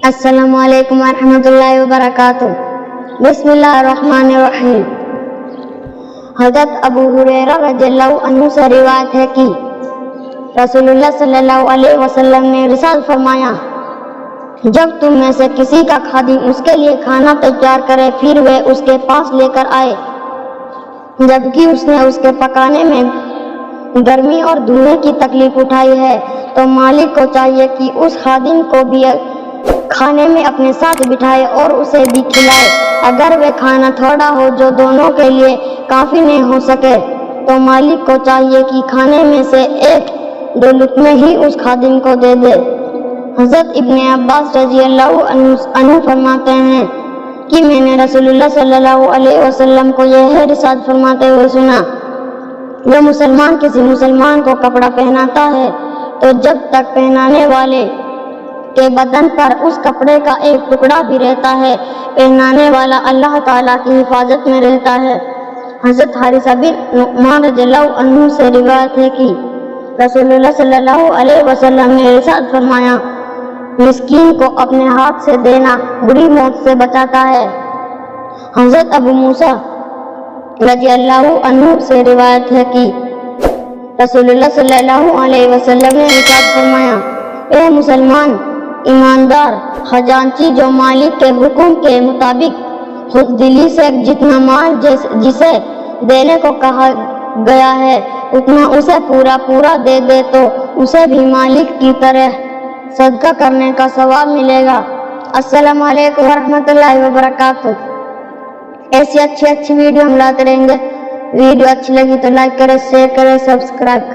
السلام علیکم ورحمۃ اللہ وبرکاتہ۔ بسم اللہ الرحمن الرحیم۔ حضرت ابو ہریرہ رضی اللہ عنہ سے روایت ہے کہ رسول اللہ صلی اللہ علیہ وسلم نے ارشاد فرمایا، جب تم میں سے کسی کا خادم اس کے لیے کھانا تیار کرے پھر وہ اس کے پاس لے کر آئے جبکہ اس نے اس کے پکانے میں گرمی اور دھوئیں کی تکلیف اٹھائی ہے تو مالک کو چاہیے کہ اس خادم کو بھی کھانے میں اپنے ساتھ بٹھائے اور اسے بھی کھلائے۔ اگر وہ کھانا تھوڑا ہو جو دونوں کے لیے کافی نہیں ہو سکے تو مالک کو چاہیے کہ کھانے میں سے ایک دو لقمے ہی اس خادم کو دے دے۔ حضرت ابن عباس رضی اللہ عنہ فرماتے ہیں کہ میں نے رسول اللہ صلی اللہ علیہ وسلم کو یہ ارشاد فرماتے ہوئے سنا، جو مسلمان کسی مسلمان کو کپڑا پہناتا ہے تو جب تک پہنانے والے کے بدن پر اس کپڑے کا ایک ٹکڑا بھی رہتا ہے پہنانے والا اللہ تعالیٰ کی حفاظت میں رہتا ہے۔ حضرت حارثہ بن نعمان رضی اللہ عنہ سے روایت ہے کہ رسول اللہ صلی اللہ علیہ وسلم نے ارشاد فرمایا، مسکین کو اپنے ہاتھ سے دینا بری موت سے بچاتا ہے۔ حضرت ابو موسیٰ رضی اللہ عنہ سے روایت ہے کہ رسول اللہ صلی اللہ علیہ وسلم نے ارشاد فرمایا، اے مسلمان ایماندار خزانچی، جو مالک کے حکم کے مطابق خود دلی سے جتنا مال جسے دینے کو کہا گیا ہے اتنا اسے پورا دے دے تو اسے بھی مالک کی طرح صدقہ کرنے کا ثواب ملے گا۔ السلام علیکم ورحمۃ اللہ وبرکاتہ۔ ایسی اچھی ویڈیو ہم لاتے رہیں گے۔ ویڈیو اچھی لگی تو لائک کریں، شیئر کریں، سبسکرائب کریں۔